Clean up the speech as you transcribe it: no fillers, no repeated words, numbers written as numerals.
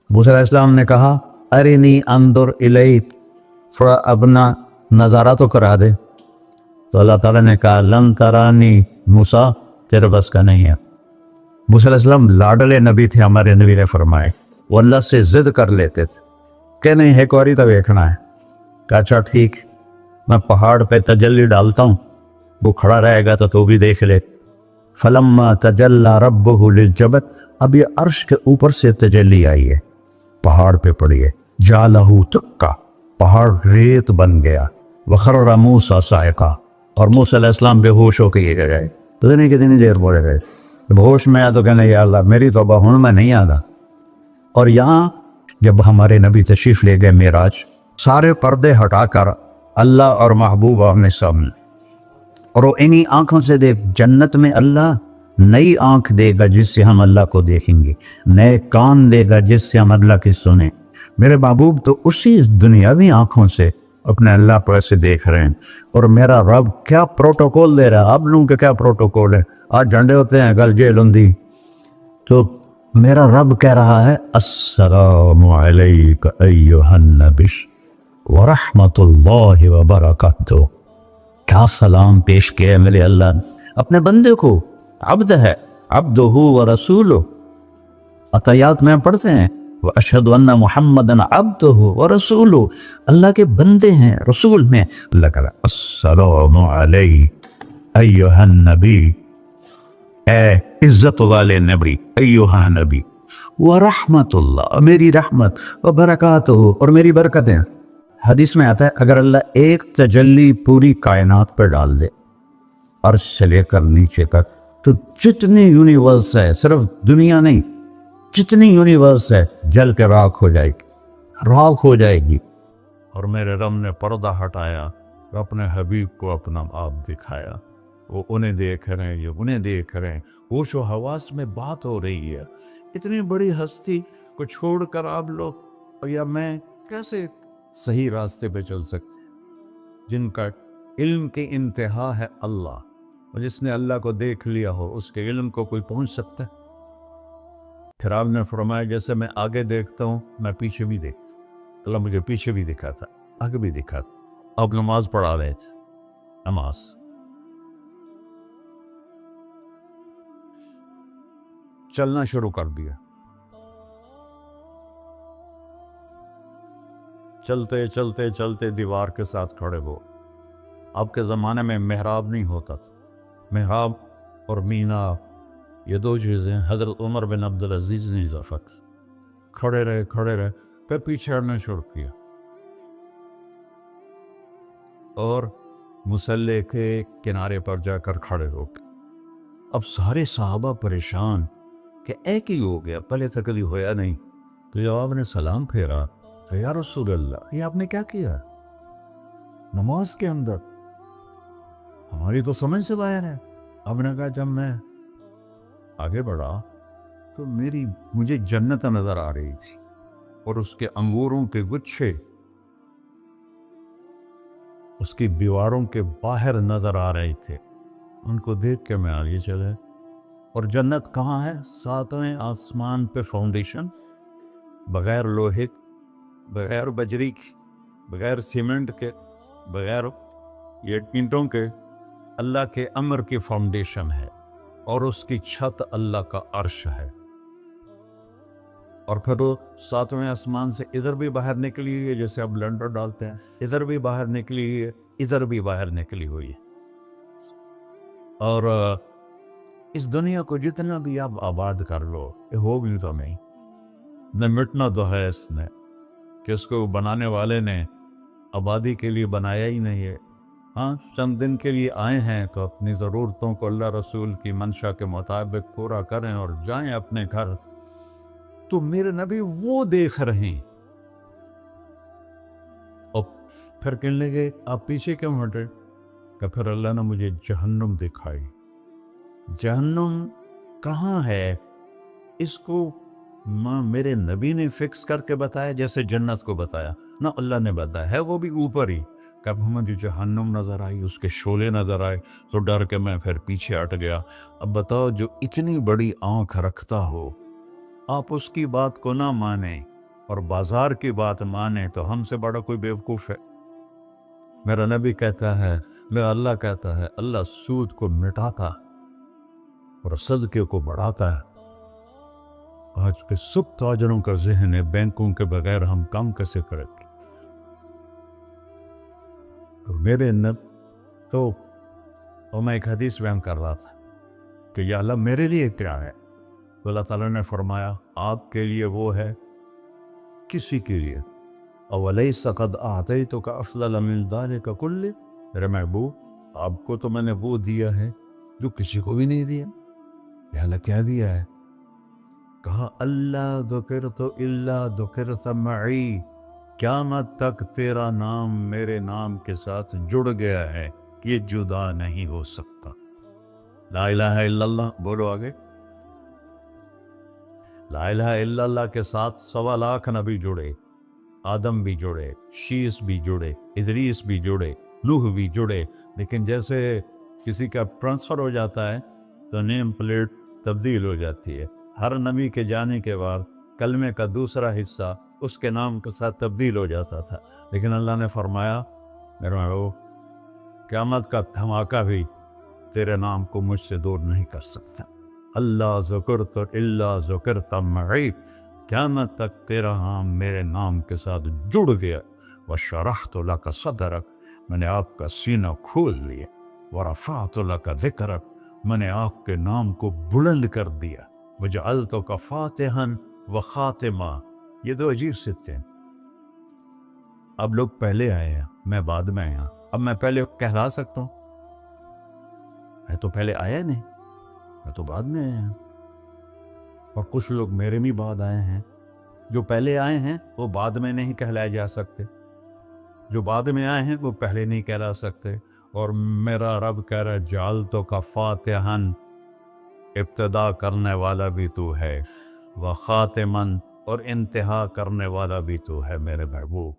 موسیٰ علیہ السلام نے کہا ارنی انظر الیک، تھوڑا اپنا نظارہ تو کرا دے. تو اللہ تعالیٰ نے کہا لن ترانی موسیٰ، تیرے بس کا نہیں ہے. موسیٰ علیہ السلام لاڈلے نبی تھے، ہمارے نبی نے فرمائے. وہ اللہ سے ضد کر لیتے تھے کہ نہیں ایک باری تو دیکھنا ہے. کہا اچھا ٹھیک، میں پہاڑ پہ تجلی ڈالتا ہوں، وہ کھڑا رہے گا تو بھی دیکھ لے. فلما تجلی ربہ للجبل، اب یہ عرش کے اوپر سے تجلی آئی ہے، پہاڑ پہ پڑی ہے. جعلہ دکا، پہاڑ ریت بن گیا. وخر موسیٰ صاعقہ، اور موسیٰ علیہ السلام بے ہوش ہو کے یہ گئے. پتہ نہیں کتنی دیر پڑے گئے. جب ہوش میں آیا تو کہنے یا اللہ میری توبہ ہوں میں نہیں آتا. اور یہاں جب ہمارے نبی تشریف لے گئے معراج، سارے پردے ہٹا کر اللہ اور محبوب آمنے سامنے، اور وہ انہی آنکھوں سے دیکھ. جنت میں اللہ نئی آنکھ دے گا جس سے ہم اللہ کو دیکھیں گے، نئے کان دے گا جس سے ہم اللہ کی سنیں. میرے محبوب تو اسی دنیاوی آنکھوں سے اپنے اللہ پر سے دیکھ رہے ہیں. اور میرا رب کیا پروٹوکول دے رہا ہے. آپ لوگوں کے کیا پروٹوکول ہے؟ آج جھنڈے ہوتے ہیں، کل جیل ہوندی. تو میرا رب کہہ رہا ہے السلام علیک ایہا النبی ورحمۃ اللہ وبرکاتہ. کیا سلام پیش کیا ہے میرے اللہ نے اپنے بندے کو. عبد ہے، عبدہ ورسولہ. عطیات میں پڑھتے ہیں وَأَشْهَدُ أَنَّ مُحَمَّدًا عَبْدُهُ وَرَسُولُهُ، اللہ کے بندے ہیں، رسول ہیں. اللہ کہہ رہا السلام علیک ایہا النبی، اے عزت والے نبی، ایہا نبی، ورحمت اللہ، میری رحمت، وبرکاتہ، اور میری برکتیں. حدیث میں آتا ہے اگر اللہ ایک تجلی پوری کائنات پر ڈال دے، عرش سے لے کر نیچے تک، تو جتنی یونیورس ہے، صرف دنیا نہیں، جتنی یونیورس ہے جل کے راکھ ہو جائے گی، راکھ ہو جائے گی. اور میرے رب نے پردہ ہٹایا، اپنے حبیب کو اپنا آپ دکھایا. وہ انہیں دیکھ رہے ہیں، یہ انہیں دیکھ رہے ہیں. ہوش و حواس میں بات ہو رہی ہے. اتنی بڑی ہستی کو چھوڑ کر آپ لوگ یا میں کیسے صحیح راستے پہ چل سکتے، جن کا علم کی انتہا ہے اللہ، اور جس نے اللہ کو دیکھ لیا ہو اس کے علم کو کوئی پہنچ سکتا ہے؟ پھر آپ نے فرمایا جیسے میں آگے دیکھتا ہوں میں پیچھے بھی دیکھتا ہوں. اللہ مجھے پیچھے بھی دکھا تھا، آگے بھی دکھا تھا. آپ نماز پڑھا رہے تھے، نماز چلنا شروع کر دیا. چلتے چلتے چلتے دیوار کے ساتھ کھڑے ہو. آپ کے زمانے میں محراب نہیں ہوتا تھا. محراب اور مینار یہ دو چیزیں حضرت عمر بن عبدالعزیز نے اضافہ کی. کھڑے رہے پھر پیچھے ہٹنا شروع کیا اور مصلی کے کنارے پر جا کر کھڑے ہو گئے. اب سارے صحابہ پریشان کہ ایک ہی ہو گیا، پہلے تو کبھی ہویا نہیں. تو جب آپ نے سلام پھیرا کہ یا رسول اللہ یہ آپ نے کیا کیا نماز کے اندر؟ ہماری تو سمجھ سے باہر ہے. آپ نے کہا جب میں آگے بڑھا تو مجھے جنت نظر آ رہی تھی اور اس کے انگوروں کے گچھے اس کی دیواروں کے باہر نظر آ رہے تھے. ان کو دیکھ کے میں آگے چلے. اور جنت کہاں ہے؟ ساتویں آسمان پہ فاؤنڈیشن، بغیر لوہے، بغیر بجری کی، بغیر سیمنٹ کے، بغیر یہ اینٹوں کے، اللہ کے امر کی فاؤنڈیشن ہے. اور اس کی چھت اللہ کا عرش ہے. اور پھر وہ ساتویں آسمان سے ادھر بھی باہر نکلی ہوئی ہے، جیسے اب لنڈر ڈالتے ہیں، ادھر بھی باہر نکلی ہوئی ہے، ادھر بھی باہر نکلی ہوئی ہے. اور اس دنیا کو جتنا بھی آپ آباد کر لو یہ ہو بھی تو نہیں، نہ مٹنا تو ہے اس نے، کہ اس کو بنانے والے نے آبادی کے لیے بنایا ہی نہیں ہے. ہاں چند دن کے لیے آئے ہیں تو اپنی ضرورتوں کو اللہ رسول کی منشا کے مطابق پورا کریں اور جائیں اپنے گھر. تو میرے نبی وہ دیکھ رہے ہیں. اور پھر کہنے لگے آپ پیچھے کیوں ہٹے؟ کہ پھر اللہ نے مجھے جہنم دکھائی. جہنم کہاں ہے اس کو میرے نبی نے فکس کر کے بتایا جیسے جنت کو بتایا؟ نہ اللہ نے بتایا ہے، وہ بھی اوپر ہی. کب مجھے جہنم نظر آئی، اس کے شعلے نظر آئے تو ڈر کے میں پھر پیچھے ہٹ گیا. اب بتاؤ جو اتنی بڑی آنکھ رکھتا ہو آپ اس کی بات کو نہ مانیں، اور بازار کی بات مانے تو ہم سے بڑا کوئی بیوقوف ہے؟ میرا نبی کہتا ہے، میرا اللہ کہتا ہے، اللہ سود کو مٹاتا اور صدقے کو بڑھاتا ہے۔ آج کے سب تاجروں کا ذہن ہے بینکوں کے بغیر ہم کام کیسے کریں گے۔ میرے تو میں ایک حدیث بیان کر رہا تھا کہ یا اللہ میرے لیے کیا ہے، تو اللہ تعالیٰ نے فرمایا آپ کے لیے وہ ہے کسی کے لیے، اولیس قد اعطیتک افضل من ذلک کلہ، میرے محبوب آپ کو تو میں نے وہ دیا ہے جو کسی کو بھی نہیں دیا۔ یا اللہ کیا دیا ہے؟ کہا اللہ ذکرت الا ذکرت معی، قیامت تک تیرا نام میرے نام کے ساتھ جڑ گیا ہے، یہ جدا نہیں ہو سکتا۔ لا الہ الا اللہ بولو آگے۔ لا الہ الا اللہ کے ساتھ 1.25 نبی جڑے، آدم بھی جڑے، شیس بھی جڑے، ادریس بھی جڑے، نوح بھی جڑے، لیکن جیسے کسی کا ٹرانسفر ہو جاتا ہے تو نیم پلیٹ تبدیل ہو جاتی ہے۔ ہر نبی کے جانے کے بعد کلمے کا دوسرا حصہ اس کے نام کے ساتھ تبدیل ہو جاتا تھا، لیکن اللہ نے فرمایا میرے محبوب قیامت کا دھماکہ بھی تیرے نام کو مجھ سے دور نہیں کر سکتا۔ اللہ ذکرت الا ذکرت معی، قیامت تک تیرا نام میرے نام کے ساتھ جڑ گیا۔ وشرحت لک صدرک، میں نے آپ کا سینہ کھول لیا۔ ورفعت لک ذکرک، میں نے آپ کے نام کو بلند کر دیا۔ وجعلتک فاتحا وخاتمہ، یہ دو عجیب سے تھے۔ اب لوگ پہلے آئے ہیں، میں بعد میں آیا، اب میں پہلے کہلا سکتا ہوں؟ میں تو پہلے آیا نہیں، میں تو بعد میں آیا۔ اور کچھ لوگ میرے بھی بعد آئے ہیں، جو پہلے آئے ہیں وہ بعد میں نہیں کہلائے جا سکتے، جو بعد میں آئے ہیں وہ پہلے نہیں کہلا سکتے۔ اور میرا رب کہہ رہا ہے جعلتک فاتحا، ابتدا کرنے والا بھی تو ہے، وخاتما، اور انتہا کرنے والا بھی تو ہے میرے محبوب۔